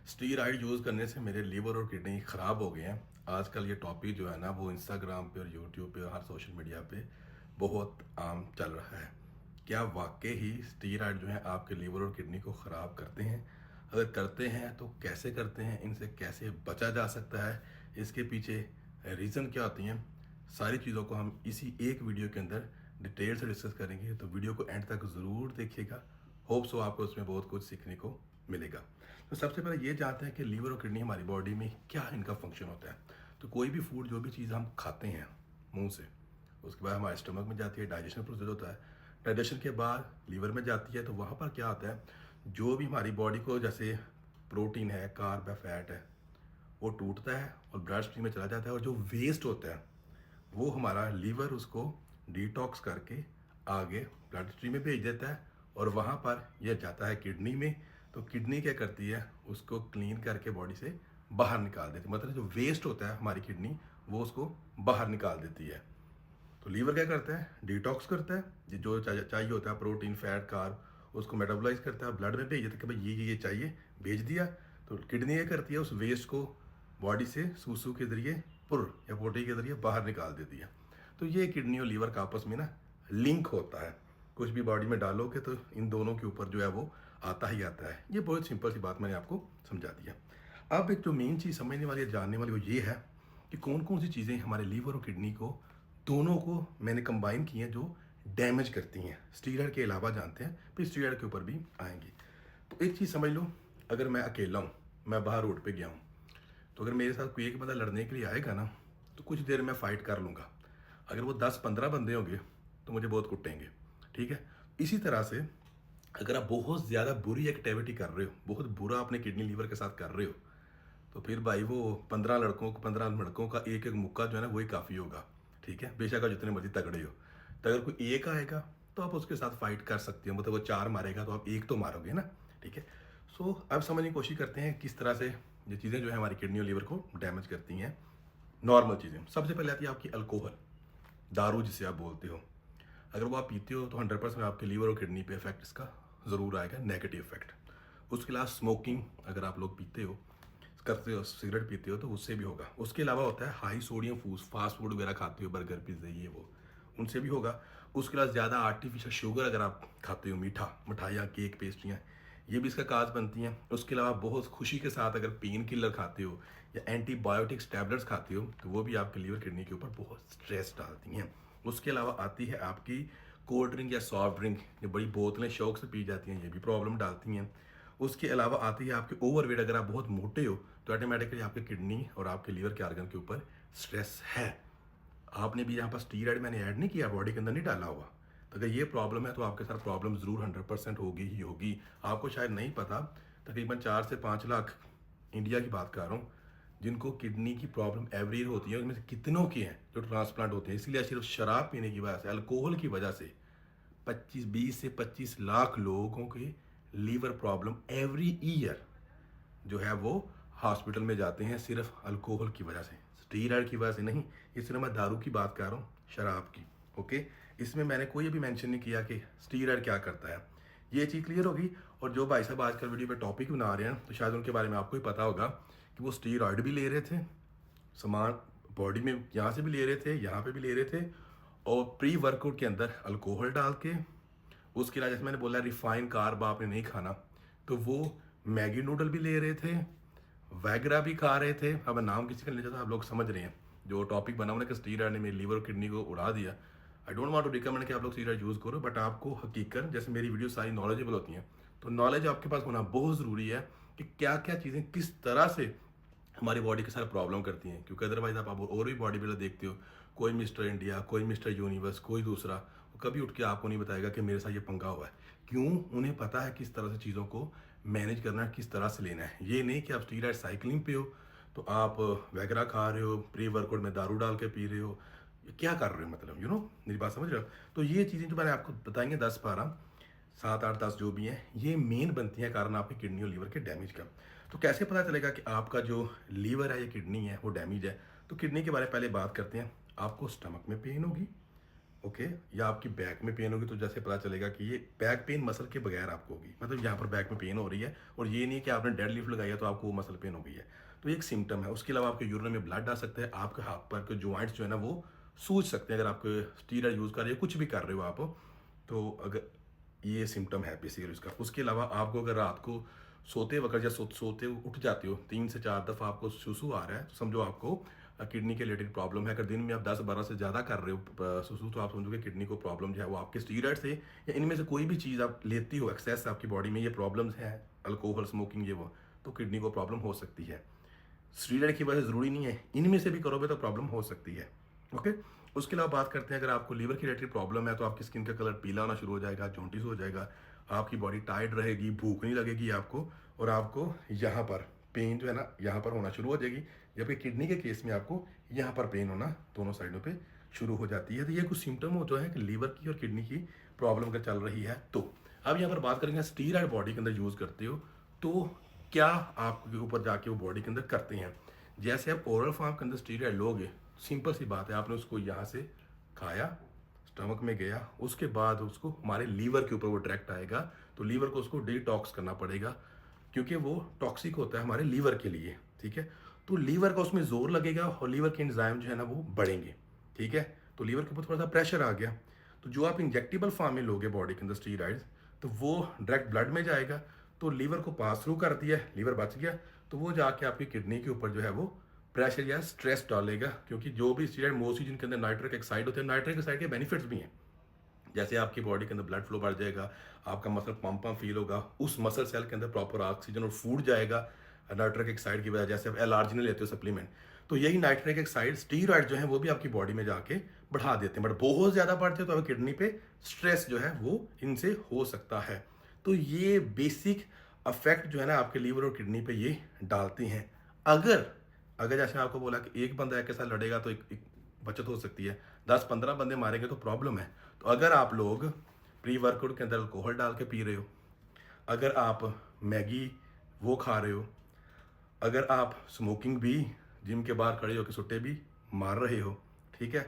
Steroid use करने से मेरे लीवर और किडनी ख़राब हो गए हैं। आजकल ये टॉपिक जो है ना वो इंस्टाग्राम पे और यूट्यूब पे और हर सोशल मीडिया पे बहुत आम चल रहा है। क्या वाक़ई ही स्टीरॉइड जो है आपके लीवर और किडनी को ख़राब करते हैं? अगर करते हैं तो कैसे करते हैं? इनसे कैसे बचा जा सकता है? इसके पीछे रीज़न क्या होती हैं? सारी चीज़ों को हम इसी एक वीडियो के अंदर डिटेल से डिस्कस करेंगे, तो वीडियो को एंड तक ज़रूर देखिएगा। होप सो आपको उसमें बहुत कुछ सीखने को मिलेगा। तो सबसे पहले ये जानते हैं कि लीवर और किडनी हमारी बॉडी में क्या इनका फंक्शन होता है। तो कोई भी फूड, जो भी चीज़ हम खाते हैं मुंह से, उसके बाद हमारे स्टमक में जाती है, डाइजेशन प्रोसेस होता है। डाइजेशन के बाद लीवर में जाती है, तो वहाँ पर क्या होता है, जो भी हमारी बॉडी को जैसे प्रोटीन है, कार्ब है, फैट है, वो टूटता है और ब्लड स्ट्रीम में चला जाता है। और जो वेस्ट होता है वो हमारा लीवर उसको डिटॉक्स करके आगे ब्लड स्ट्रीम में भेज देता है और वहाँ पर यह जाता है किडनी में। तो किडनी क्या करती है, उसको क्लीन करके बॉडी से बाहर निकाल देती है। मतलब जो वेस्ट होता है हमारी किडनी, वो उसको बाहर निकाल देती है। तो लीवर क्या करता है, डिटॉक्स करता है, जो चाहिए होता है प्रोटीन, फैट, कार्ब, उसको मेटाबोलाइज करता है, ब्लड में भेज देता है कि भाई ये चाहिए, भेज दिया। तो किडनी ये करती है, उस वेस्ट को बॉडी से सूसू के जरिए, पुर या पोटी के जरिए बाहर निकाल देती है। तो ये किडनी और लीवर का आपस में ना लिंक होता है। कुछ भी बॉडी में डालोगे तो इन दोनों के ऊपर जो है वो आता ही आता है। ये बहुत सिंपल सी बात मैंने आपको समझा दिया। अब एक जो मेन चीज़ समझने वाली, जानने वाली, वो ये है कि कौन कौन सी चीज़ें हमारे लीवर और किडनी को, दोनों को मैंने कंबाइन की हैं, जो डैमेज करती हैं। स्टीरॉयड के अलावा जानते हैं, फिर स्टीरॉयड के ऊपर भी आएंगे। तो एक चीज़ समझ लो, अगर मैं अकेला हूँ, मैं बाहर रोड पे गया हूँ, तो अगर मेरे साथ कोई एक बंदा लड़ने के लिए आएगा ना, तो कुछ देर में फ़ाइट कर लूँगा। अगर वो 10-15 बंदे होंगे तो मुझे बहुत कुटेंगे। ठीक है। इसी तरह से अगर आप बहुत ज़्यादा बुरी एक्टिविटी कर रहे हो, बहुत बुरा अपने किडनी लीवर के साथ कर रहे हो, तो फिर भाई वो 15 लड़कों का एक एक मुक्का जो है ना वही काफ़ी होगा। ठीक है, बेशक आप जितने मर्जी तगड़े हो। तो अगर कोई एक आएगा तो आप उसके साथ फाइट कर सकते हो, मतलब वो 4 मारेगा तो आप एक तो मारोगे ना। ठीक है। सो अब समझने की कोशिश करते हैं किस तरह से ये चीज़ें जो है हमारी किडनी और लीवर को डैमेज करती हैं। नॉर्मल चीज़ें, सबसे पहले आती है आपकी अल्कोहल, दारू जिसे आप बोलते हो। अगर वो आप पीते हो तो 100% आपके लीवर और किडनी पे इफेक्ट इसका ज़रूर आएगा, नेगेटिव इफेक्ट। उसके अलावा स्मोकिंग, अगर आप लोग पीते हो, करते हो, सिगरेट पीते हो, तो उससे भी होगा। उसके अलावा होता है high sodium food, fast food वगैरह खाते हो, बर्गर, पिज्ज़ा, ये वो, उनसे भी होगा। उसके अलावा ज़्यादा आर्टिफिशियल शुगर अगर आप खाते हो, मीठा, मिठाइयाँ, केक, पेस्ट्रियाँ, ये भी इसका काज बनती हैं। उसके अलावा बहुत खुशी के साथ अगर पेन किलर खाते हो या एंटीबायोटिक्स टैबलेट्स खाते हो, तो वो भी आपके लीवर किडनी के ऊपर बहुत स्ट्रेस डालती हैं। उसके अलावा आती है आपकी कोल्ड ड्रिंक या सॉफ्ट ड्रिंक, ये बड़ी बोतलें शौक से पी जाती हैं, ये भी प्रॉब्लम डालती हैं। उसके अलावा आती है आपके ओवरवेट, अगर आप बहुत मोटे हो तो ऑटोमेटिकली आपके किडनी और आपके लीवर के आर्गन के ऊपर स्ट्रेस है। आपने भी यहाँ पर स्टीरॉयड मैंने ऐड नहीं किया, बॉडी के अंदर नहीं डाला हुआ। तो अगर ये प्रॉब्लम है तो आपके साथ प्रॉब्लम ज़रूर 100% होगी ही होगी। आपको शायद नहीं पता, तकरीबन 4 से 5 लाख, इंडिया की बात कर रहा हूँ, जिनको किडनी की प्रॉब्लम एवरी ईयर होती है, उनमें से कितनों की हैं जो ट्रांसप्लांट होते हैं। इसलिए सिर्फ शराब पीने की वजह से, अल्कोहल की वजह से 20 से 25 लाख लोगों की लीवर प्रॉब्लम एवरी ईयर जो है वो हॉस्पिटल में जाते हैं, सिर्फ अल्कोहल की वजह से, स्टीरॉयड की वजह से नहीं। इस तरह मैं दारू की बात कर रहा हूँ, शराब की। ओके। इसमें मैंने कोई भी मेंशन नहीं किया कि स्टीरॉयड क्या करता है। ये चीज़ क्लियर होगी। और जो भाई साहब आजकल वीडियो पे टॉपिक बना रहे हैं, तो शायद उनके बारे में आपको ही पता होगा कि वो स्टीरॉयड भी ले रहे थे, सामान बॉडी में यहाँ से भी ले रहे थे, यहाँ पे भी ले रहे थे, और प्री वर्कआउट के अंदर अल्कोहल डाल के। उसके अलावा जैसे मैंने बोला रिफाइन कार्ब आपने नहीं खाना, तो वो मैगी नूडल भी ले रहे थे, वैगरा भी खा रहे थे। अब मैं नाम किसी का नहीं चाहता, आप लोग समझ रहे हैं जो टॉपिक बना उन्होंने कि स्टीरॉयड ने मेरी लीवर और किडनी को उड़ा दिया। I don't want to recommend कि आप लोग स्टीरॉयड यूज़ करो, बट आपको हकीकत, जैसे मेरी वीडियो सारी नॉलेजेबल होती हैं, तो नॉलेज आपके पास होना बहुत ज़रूरी है कि क्या क्या चीज़ें किस तरह से हमारी बॉडी के साथ प्रॉब्लम करती हैं। क्योंकि अदरवाइज आप और भी बॉडी बिल्डर देखते हो, कोई मिस्टर इंडिया, कोई मिस्टर यूनिवर्स, कोई दूसरा, वो कभी उठ के आपको नहीं बताएगा कि मेरे साथ ये पंगा हुआ है। क्यों? उन्हें पता है किस तरह से चीज़ों को मैनेज करना है, किस तरह से लेना है। ये नहीं कि आप स्टीरॉयड साइकिलिंग पे हो तो आप वगैरह खा रहे हो, प्री वर्कआउट में दारू डाल के पी रहे हो, ये क्या कर रहे हो, मतलब मेरी बात समझ रहे हो। तो ये चीज़ें जो मैंने आपको बताएंगे 10-12, 7-8-10 जो भी हैं, ये मेन बनती हैं कारण आपकी किडनी और लीवर के डैमेज का। तो कैसे पता चलेगा कि आपका जो लीवर है या किडनी है वो डैमेज है? तो किडनी के बारे में पहले बात करते हैं। आपको स्टमक में पेन होगी, ओके, या आपकी बैक में पेन होगी तो जैसे पता चलेगा कि ये बैक पेन मसल के बगैर आपको होगी, मतलब यहाँ पर बैक में पेन हो रही है और ये नहीं है कि आपने डेड लिफ्ट लगाई है तो आपको वो मसल पेन हो गई है। तो ये एक सिम्टम है। उसके अलावा आपके यूरिन में ब्लड आ सकता है, आपके हाथ पैर के जॉइंट्स जो है ना वो सूज सकते हैं अगर आपको स्टीरॉयड यूज़ कर रहे हो, कुछ भी कर रहे हो आप। तो अगर ये सिम्टम है बेसिकली उसका। उसके अलावा आपको अगर रात को सोते वक्त या सोते उठ जाते हो 3 से 4 दफ़ा आपको सुसु आ रहा है तो समझो आपको किडनी के रिलेटेड प्रॉब्लम है। अगर दिन में आप 10-12 से ज़्यादा कर रहे हो सुसु तो आप समझो कि किडनी को प्रॉब्लम जो है वो आपके स्टीरॉयड से या इनमें से कोई भी चीज़ आप लेती हो एक्सेस आपकी बॉडी में, ये प्रॉब्लम्स हैं, अल्कोहल स्मोकिंग ये वो, तो किडनी को प्रॉब्लम हो सकती है। स्टीरॉयड की वजह से ज़रूरी नहीं है, इनमें से भी करोगे तो प्रॉब्लम हो सकती है। ओके, उसके अलावा बात करते हैं अगर आपको लीवर की रिलेटेड प्रॉब्लम है तो आपकी स्किन का कलर पीला होना शुरू हो जाएगा, जॉन्डिस हो जाएगा, आपकी बॉडी टाइट रहेगी, भूख नहीं लगेगी आपको, और आपको यहाँ पर पेन जो है ना यहाँ पर होना शुरू हो जाएगी। जबकि किडनी के केस में आपको यहाँ पर पेन होना दोनों साइडों पे शुरू हो जाती है। तो ये कुछ सिम्टम हो जो है कि लीवर की और किडनी की प्रॉब्लम अगर चल रही है तो। अब यहाँ पर बात करेंगे स्टीरॉयड बॉडी के अंदर यूज़ करते हो तो क्या आपके ऊपर जाके वो बॉडी के अंदर करते हैं। जैसे आप ओरल फॉर्म के अंदर स्टीरॉयड लोगे, सिंपल सी बात है, आपने उसको यहाँ से खाया, स्टमक में गया, उसके बाद उसको हमारे लीवर के ऊपर वो डायरेक्ट आएगा, तो लीवर को उसको डिटॉक्स करना पड़ेगा क्योंकि वो टॉक्सिक होता है हमारे लीवर के लिए। ठीक है, तो लीवर का उसमें जोर लगेगा और लीवर के एंजाइम जो है ना वो बढ़ेंगे। ठीक है, तो लीवर के ऊपर थोड़ा सा प्रेशर आ गया, तो जो आप इंजेक्टेबल फॉर्म में लोगे बॉडी के अंदर स्टीरॉइड्स, तो वो डायरेक्ट ब्लड में जाएगा, तो लीवर को पास थ्रू कर दिया, लीवर बच गया, तो वो जाके आपकी किडनी के ऊपर जो है वो प्रेशर या स्ट्रेस डालेगा। क्योंकि जो भी स्टीरॉइड मोस्टली जिनके अंदर नाइट्रिक ऑक्साइड होते हैं, नाइट्रिक ऑक्साइड के बेनिफिट्स भी हैं, जैसे आपकी बॉडी के अंदर ब्लड फ्लो बढ़ जाएगा, आपका मसल पंप फील होगा, उस मसल सेल के अंदर प्रॉपर ऑक्सीजन और फूड जाएगा नाइट्रिक ऑक्साइड की वजह। जैसे आप एल-आर्जिनिन लेते हो सप्लीमेंट, तो यही नाइट्रिक ऑक्साइड स्टीरॉइड जो है वो भी आपकी बॉडी में जाके बढ़ा देते हैं, बट बहुत ज़्यादा बढ़ते हैं तो आपकी किडनी पे स्ट्रेस जो है वो इनसे हो सकता है। तो ये बेसिक अफेक्ट जो है ना आपके लीवर और किडनी पे ये डालते हैं। अगर अगर जैसे मैं आपको बोला कि एक बंदा के साथ लड़ेगा तो एक बचत हो सकती है, 10-15 बंदे मारेंगे तो प्रॉब्लम है। तो अगर आप लोग प्री वर्कआउट के अंदर अल्कोहल डाल के पी रहे हो, अगर आप मैगी वो खा रहे हो, अगर आप स्मोकिंग भी जिम के बाहर खड़े होकर सुट्टे भी मार रहे हो, ठीक है,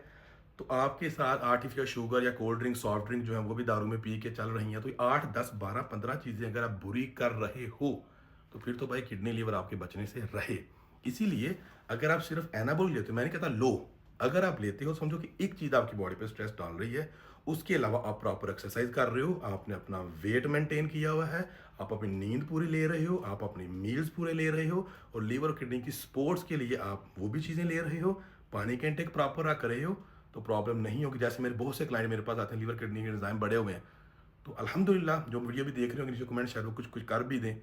तो आपके साथ आर्टिफिशियल शुगर या कोल्ड ड्रिंक सॉफ्ट ड्रिंक जो है वो भी दारू में पी के चल रही हैं, तो 8 10 12 15 चीज़ें अगर आप बुरी कर रहे हो तो फिर तो भाई किडनी लीवर आपके बचने से रहे। इसीलिए अगर आप सिर्फ एनाबॉल लेते हो, मैंने कहता लो, अगर आप लेते हो समझो कि एक चीज़ आपकी बॉडी पे स्ट्रेस डाल रही है, उसके अलावा आप प्रॉपर एक्सरसाइज कर रहे हो, आपने अपना वेट मेंटेन किया हुआ है, आप अपनी नींद पूरी ले रहे हो, आप अपनी मील्स पूरे ले रहे हो, और लीवर और किडनी की स्पोर्ट्स के लिए आप वो भी चीज़ें ले रहे हो, पानी के इंटेक प्रॉपर रख रहे हो, तो प्रॉब्लम नहीं होगी। जैसे मेरे बहुत से क्लाइंट मेरे पास आते हैं लीवर किडनी के एंजाइम बढ़े हुए हैं, तो अल्हम्दुलिल्लाह जो वीडियो भी देख रहे होंगे नीचे कमेंट शायद वो कुछ कुछ कर भी दें,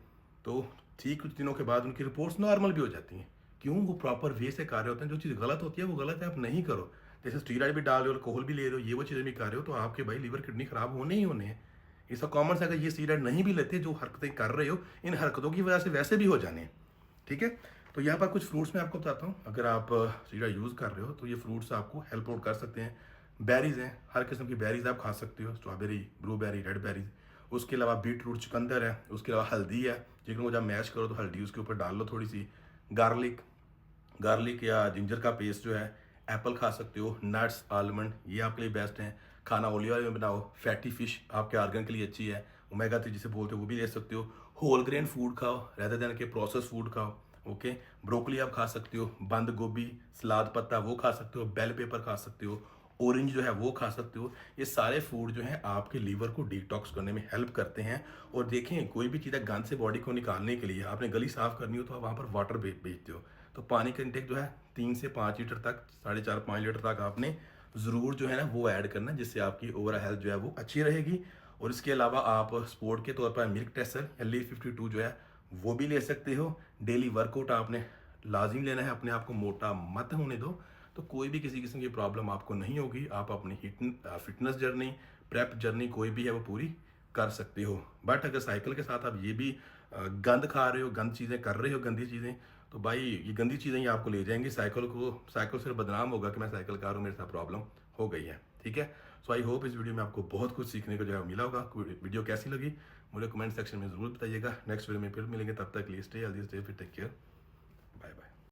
तो ठीक कुछ दिनों के बाद उनकी रिपोर्ट्स नॉर्मल भी हो जाती हैं। क्यों? वो प्रॉपर वे से कर रहे होते हैं। जो चीज़ गलत होती है वो गलत है, आप नहीं करो। जैसे स्टीरॉइड भी डाल रहे हो, अल्कोहल भी ले रहे हो, ये वो चीज़ें भी कर रहे हो, तो आपके भाई लीवर किडनी खराब होने ही होने हैं। ये सब कॉमन से, अगर ये स्टीरॉइड नहीं भी लेते, जो हरकतें कर रहे हो इन हरकतों की वजह से वैसे भी हो जाने हैं। ठीक है, तो यहाँ पर कुछ फ्रूट्स मैं आपको बताता हूँ, अगर आप स्टीरॉइड यूज़ कर रहे हो तो ये फ्रूट्स आपको हेल्प आउट कर सकते हैं। बेरीज हैं, हर किस्म की बेरीज आप खा सकते हो, स्ट्रॉबेरी, ब्लूबेरी, रेड बेरीज। उसके अलावा बीट रूट, चुकंदर है, उसके अलावा हल्दी है, चिकन को जब मैश करो तो हल्दी उसके ऊपर डाल लो थोड़ी सी, गार्लिक, गार्लिक या जिंजर का पेस्ट जो है, एप्पल खा सकते हो, नट्स, आलमंड, ये आपके लिए बेस्ट हैं। खाना ओलिव ऑयल में बनाओ, फैटी फिश आपके आर्गन के लिए अच्छी है, ओमेगा 3 जिसे बोलते हो वो भी ले सकते हो। होल ग्रेन फूड खाओ रेदर देन के प्रोसेस फूड खाओ। ओके, ब्रोकली आप खा सकते हो, बंद गोभी, सलाद पत्ता वो खा सकते हो, बेल पेपर खा सकते हो, ऑरेंज जो है वो खा सकते हो। ये सारे फूड जो हैं आपके लीवर को डिटॉक्स करने में हेल्प करते हैं। और देखें, कोई भी चीज़ गंद से बॉडी को निकालने के लिए आपने गली साफ करनी हो तो आप वहाँ पर वाटर भेजते हो, तो पानी का इंटेक जो है 3 से 5 लीटर तक, 4.5 5 लीटर तक आपने ज़रूर जो है ना वो ऐड करना है, जिससे आपकी ओवरऑल हेल्थ जो है वो अच्छी रहेगी। और इसके अलावा आप स्पोर्ट के तौर पर मिल्क टेसर या लीफ 52 जो है वो भी ले सकते हो। डेली वर्कआउट आपने लाजिम लेना है, अपने आप को मोटा मत होने दो, तो कोई भी किसी किस्म की प्रॉब्लम आपको नहीं होगी। आप अपनी फिटनेस जर्नी, प्रेप जर्नी कोई भी है वो पूरी कर सकते हो। बट अगर साइकिल के साथ आप ये भी गंद खा रहे हो, गंद चीज़ें कर रहे हो, गंदी चीज़ें, तो भाई ये गंदी चीज़ें ही आपको ले जाएंगी। साइकिल से बदनाम होगा कि मैं साइकिल कार हूँ, मेरे साथ प्रॉब्लम हो गई है। ठीक है, सो आई होप इस वीडियो में आपको बहुत कुछ सीखने को जो है मिला होगा। वीडियो कैसी लगी मुझे कमेंट सेक्शन में ज़रूर बताइएगा। नेक्स्ट वीडियो में फिर मिलेंगे, तब तक लिए stay healthy, stay fit, take care, bye bye.